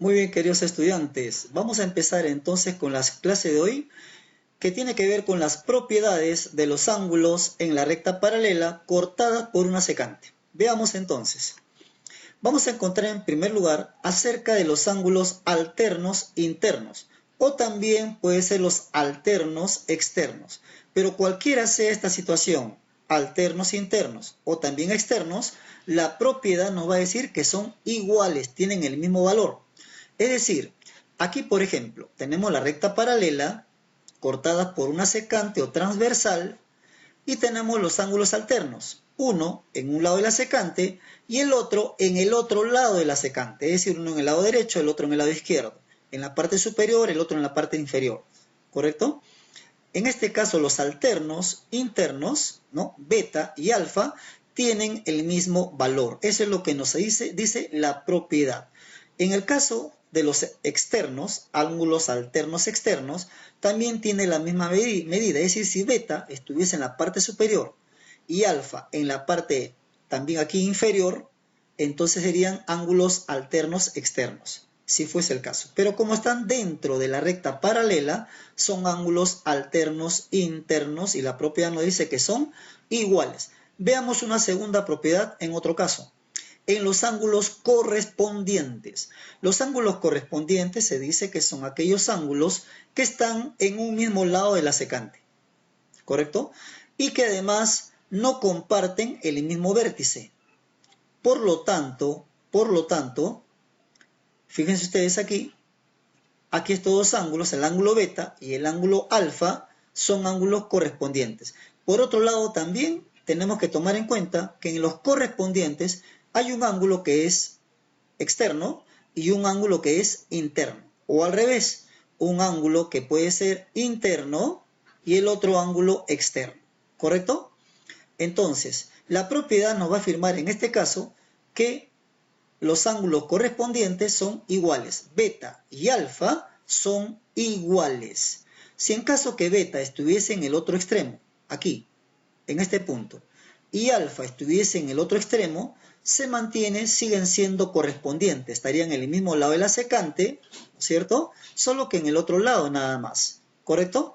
Muy bien, queridos estudiantes, vamos a empezar entonces con las clases de hoy, que tiene que ver con las propiedades de los ángulos en la recta paralela cortada por una secante. Veamos entonces. Vamos a encontrar en primer lugar acerca de los ángulos alternos internos, o también puede ser los alternos externos. Pero cualquiera sea esta situación, alternos internos o también externos, la propiedad nos va a decir que son iguales, tienen el mismo valor. Es decir, aquí por ejemplo, tenemos la recta paralela cortada por una secante o transversal y tenemos los ángulos alternos, uno en un lado de la secante y el otro en el otro lado de la secante, es decir, uno en el lado derecho, el otro en el lado izquierdo, en la parte superior, el otro en la parte inferior, ¿correcto? En este caso los alternos internos, ¿no? Beta y alfa, tienen el mismo valor. Eso es lo que nos dice la propiedad. En el caso de los externos, ángulos alternos externos, también tiene la misma medida. Es decir, si beta estuviese en la parte superior y alfa en la parte también aquí inferior, entonces serían ángulos alternos externos, si fuese el caso. Pero como están dentro de la recta paralela, son ángulos alternos internos y la propiedad nos dice que son iguales. Veamos una segunda propiedad en otro caso. En los ángulos correspondientes. Los ángulos correspondientes se dice que son aquellos ángulos que están en un mismo lado de la secante, ¿correcto? Y que además no comparten el mismo vértice. Por lo tanto, fíjense ustedes aquí estos dos ángulos, el ángulo beta y el ángulo alfa, son ángulos correspondientes. Por otro lado, también tenemos que tomar en cuenta que en los correspondientes hay un ángulo que es externo y un ángulo que es interno. O al revés, un ángulo que puede ser interno y el otro ángulo externo. ¿Correcto? Entonces, la propiedad nos va a afirmar en este caso que los ángulos correspondientes son iguales. Beta y alfa son iguales. Si en caso que beta estuviese en el otro extremo, aquí, en este punto, y alfa estuviese en el otro extremo, se mantiene, siguen siendo correspondientes. Estarían en el mismo lado de la secante, ¿cierto? Solo que en el otro lado nada más. ¿Correcto?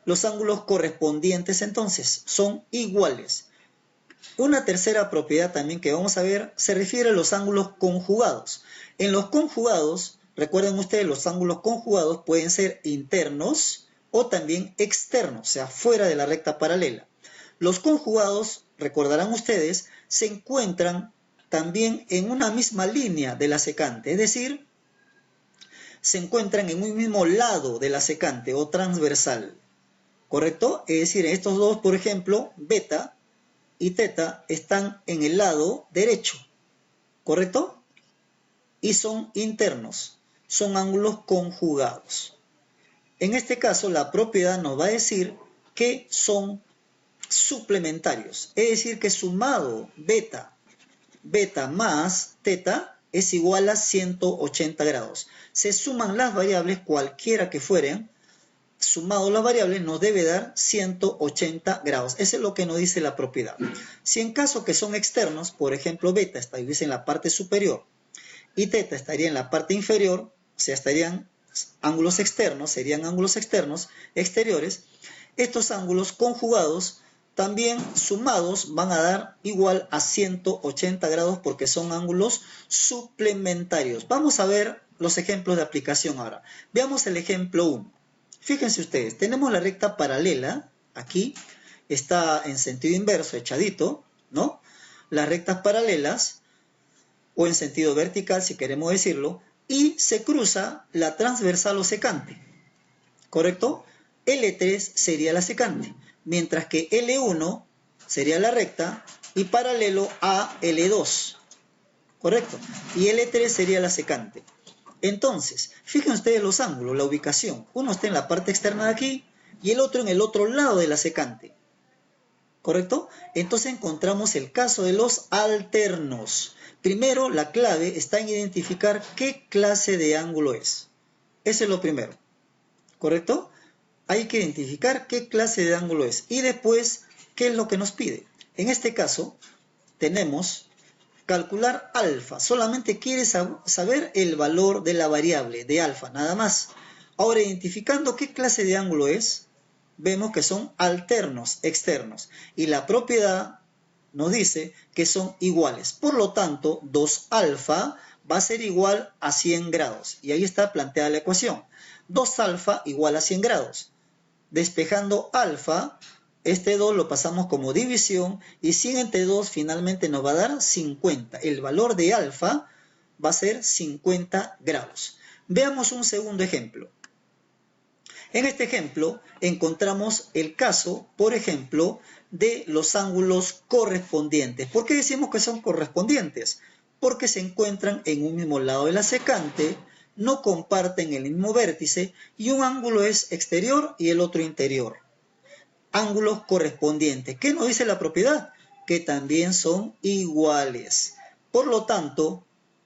Los ángulos correspondientes entonces son iguales. Una tercera propiedad también que vamos a ver se refiere a los ángulos conjugados. En los conjugados, recuerden ustedes, los ángulos conjugados pueden ser internos o también externos, o sea, fuera de la recta paralela. Los conjugados, recordarán ustedes, se encuentran también en una misma línea de la secante, es decir, se encuentran en un mismo lado de la secante o transversal, ¿correcto? Es decir, estos dos, por ejemplo, beta y teta están en el lado derecho, ¿correcto? Y son internos, son ángulos conjugados. En este caso, la propiedad nos va a decir que son suplementarios, es decir, que sumado beta más teta es igual a 180 grados. Se suman las variables, cualquiera que fueren, sumado las variables nos debe dar 180 grados. Eso es lo que nos dice la propiedad. Si en caso que son externos, por ejemplo, beta estaría en la parte superior y teta estaría en la parte inferior, o sea, estarían ángulos externos, serían ángulos externos, exteriores, estos ángulos conjugados también sumados van a dar igual a 180 grados porque son ángulos suplementarios. Vamos a ver los ejemplos de aplicación ahora. Veamos el ejemplo 1. Fíjense ustedes, tenemos la recta paralela, aquí está en sentido inverso, echadito, ¿no? Las rectas paralelas, o en sentido vertical si queremos decirlo, y se cruza la transversal o secante, ¿correcto? L3 sería la secante, mientras que L1 sería la recta y paralelo a L2, ¿correcto? Y L3 sería la secante. Entonces, fíjense ustedes los ángulos, la ubicación. Uno está en la parte externa de aquí y el otro en el otro lado de la secante, ¿correcto? Entonces encontramos el caso de los alternos. Primero, la clave está en identificar qué clase de ángulo es. Eso es lo primero, ¿correcto? Hay que identificar qué clase de ángulo es y después qué es lo que nos pide. En este caso, tenemos calcular alfa. Solamente quiere saber el valor de la variable de alfa, nada más. Ahora, identificando qué clase de ángulo es, vemos que son alternos externos. Y la propiedad nos dice que son iguales. Por lo tanto, 2 alfa va a ser igual a 100 grados. Y ahí está planteada la ecuación. 2 alfa igual a 100 grados. Despejando alfa, este 2 lo pasamos como división y 100 entre 2 finalmente nos va a dar 50. El valor de alfa va a ser 50 grados. Veamos un segundo ejemplo. En este ejemplo encontramos el caso, por ejemplo, de los ángulos correspondientes. ¿Por qué decimos que son correspondientes? Porque se encuentran en un mismo lado de la secante, no comparten el mismo vértice y un ángulo es exterior y el otro interior. Ángulos correspondientes. ¿Qué nos dice la propiedad? Que también son iguales. Por lo tanto,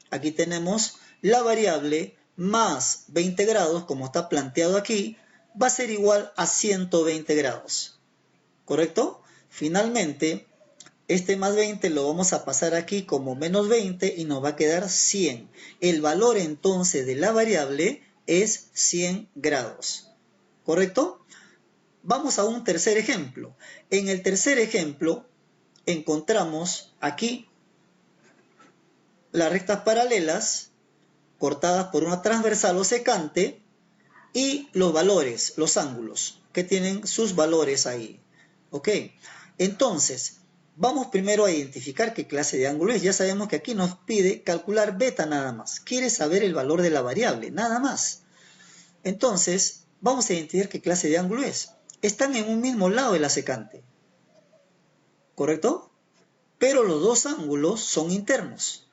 aquí tenemos la variable más 20 grados, como está planteado aquí, va a ser igual a 120 grados. ¿Correcto? Finalmente, este más 20 lo vamos a pasar aquí como menos 20 y nos va a quedar 100. El valor entonces de la variable es 100 grados. ¿Correcto? Vamos a un tercer ejemplo. En el tercer ejemplo encontramos aquí las rectas paralelas cortadas por una transversal o secante y los valores, los ángulos, que tienen sus valores ahí. ¿Ok? Entonces, vamos primero a identificar qué clase de ángulo es. Ya sabemos que aquí nos pide calcular beta nada más. Quiere saber el valor de la variable, nada más. Entonces, vamos a identificar qué clase de ángulo es. Están en un mismo lado de la secante. ¿Correcto? Pero los dos ángulos son internos.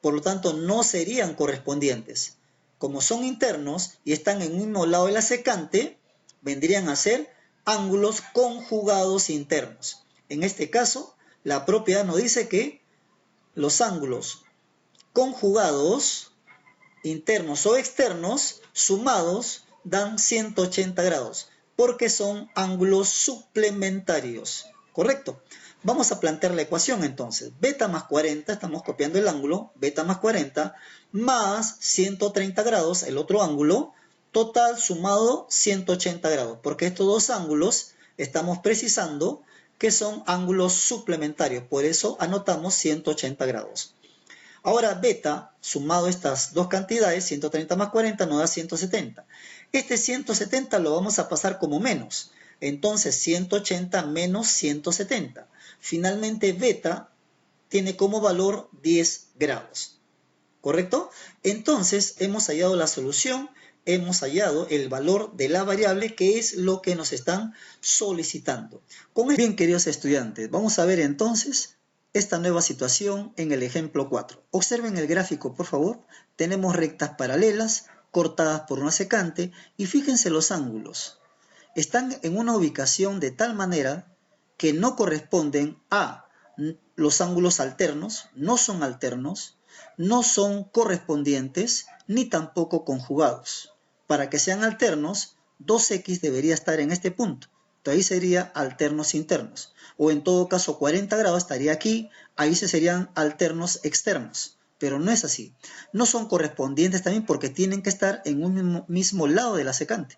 Por lo tanto, no serían correspondientes. Como son internos y están en un mismo lado de la secante, vendrían a ser ángulos conjugados internos. En este caso, la propiedad nos dice que los ángulos conjugados, internos o externos, sumados, dan 180 grados, porque son ángulos suplementarios. ¿Correcto? Vamos a plantear la ecuación entonces. Beta más 40, estamos copiando el ángulo, beta más 40, más 130 grados, el otro ángulo, total sumado 180 grados, porque estos dos ángulos estamos precisando que son ángulos suplementarios, por eso anotamos 180 grados. Ahora beta, sumado estas dos cantidades, 130 más 40 nos da 170. Este 170 lo vamos a pasar como menos, entonces 180 menos 170. Finalmente beta tiene como valor 10 grados. ¿Correcto? Entonces hemos hallado la solución, hemos hallado el valor de la variable que es lo que nos están solicitando. Bien, queridos estudiantes, vamos a ver entonces esta nueva situación en el ejemplo 4. Observen el gráfico, por favor. Tenemos rectas paralelas cortadas por una secante y fíjense los ángulos. Están en una ubicación de tal manera que no corresponden a los ángulos alternos, no son correspondientes ni tampoco conjugados. Para que sean alternos, 2x debería estar en este punto. Entonces ahí sería alternos internos. O en todo caso 40 grados estaría aquí, ahí se serían alternos externos. Pero no es así. No son correspondientes también porque tienen que estar en un mismo lado de la secante.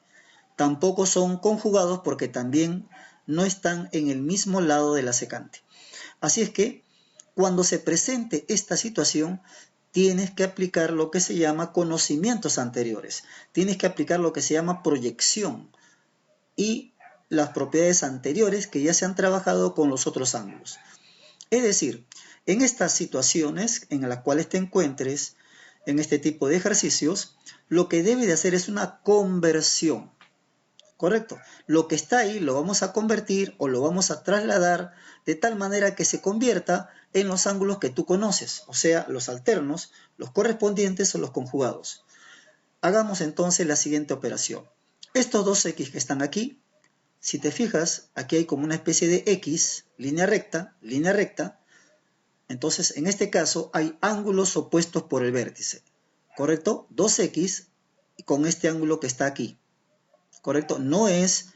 Tampoco son conjugados porque también no están en el mismo lado de la secante. Así es que cuando se presente esta situación, tienes que aplicar lo que se llama conocimientos anteriores. Tienes que aplicar lo que se llama proyección y las propiedades anteriores que ya se han trabajado con los otros ángulos. Es decir, en estas situaciones en las cuales te encuentres en este tipo de ejercicios, lo que debes de hacer es una conversión. ¿Correcto? Lo que está ahí lo vamos a convertir o lo vamos a trasladar de tal manera que se convierta en los ángulos que tú conoces, o sea, los alternos, los correspondientes o los conjugados. Hagamos entonces la siguiente operación. Estos dos x que están aquí, si te fijas, aquí hay como una especie de x, línea recta, entonces en este caso hay ángulos opuestos por el vértice, ¿correcto? 2x con este ángulo que está aquí. ¿Correcto? No es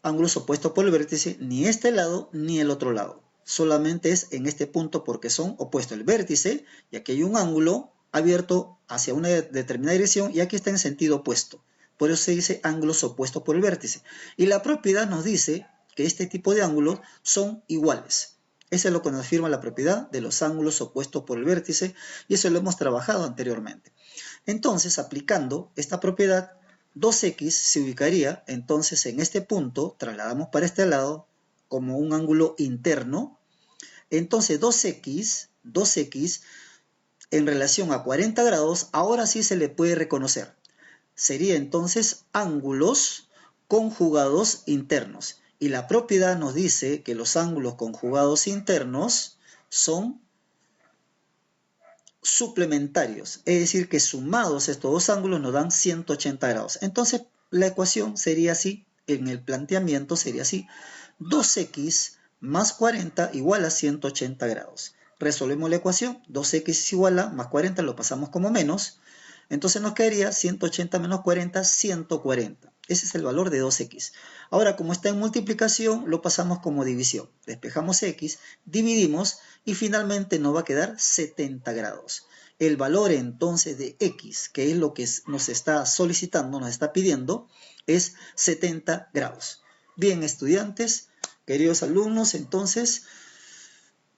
ángulos opuestos por el vértice ni este lado ni el otro lado. solamente es en este punto porque son opuestos. El vértice, y aquí hay un ángulo abierto hacia una determinada dirección, y aquí está en sentido opuesto. Por eso se dice ángulos opuestos por el vértice. Y la propiedad nos dice que este tipo de ángulos son iguales. Eso es lo que nos afirma la propiedad de los ángulos opuestos por el vértice, y eso lo hemos trabajado anteriormente. Entonces, aplicando esta propiedad, 2x se ubicaría entonces en este punto, trasladamos para este lado como un ángulo interno. Entonces 2x en relación a 40 grados, ahora sí se le puede reconocer. Sería entonces ángulos conjugados internos. Y la propiedad nos dice que los ángulos conjugados internos son suplementarios, es decir, que sumados estos dos ángulos nos dan 180 grados. Entonces, la ecuación sería así, en el planteamiento sería así: 2x más 40 igual a 180 grados. Resolvemos la ecuación, 2x es igual a más 40, lo pasamos como menos, entonces nos quedaría 180 menos 40, 140. Ese es el valor de 2x. Ahora, como está en multiplicación, lo pasamos como división. Despejamos x, dividimos y finalmente nos va a quedar 70 grados. El valor entonces de x, que es lo que nos está solicitando, nos está pidiendo, es 70 grados. Bien, estudiantes, queridos alumnos, entonces,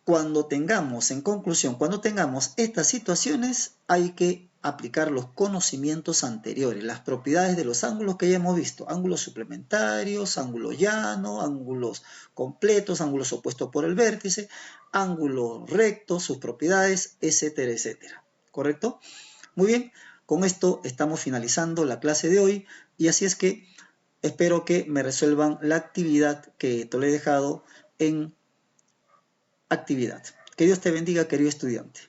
en conclusión, cuando tengamos estas situaciones, hay que aplicar los conocimientos anteriores, las propiedades de los ángulos que ya hemos visto: ángulos suplementarios, ángulo llano, ángulos completos, ángulos opuestos por el vértice, ángulos rectos, sus propiedades, etcétera, etcétera. ¿Correcto? Muy bien, con esto estamos finalizando la clase de hoy, y así es que espero que me resuelvan la actividad que te lo he dejado en actividad. Que Dios te bendiga, querido estudiante.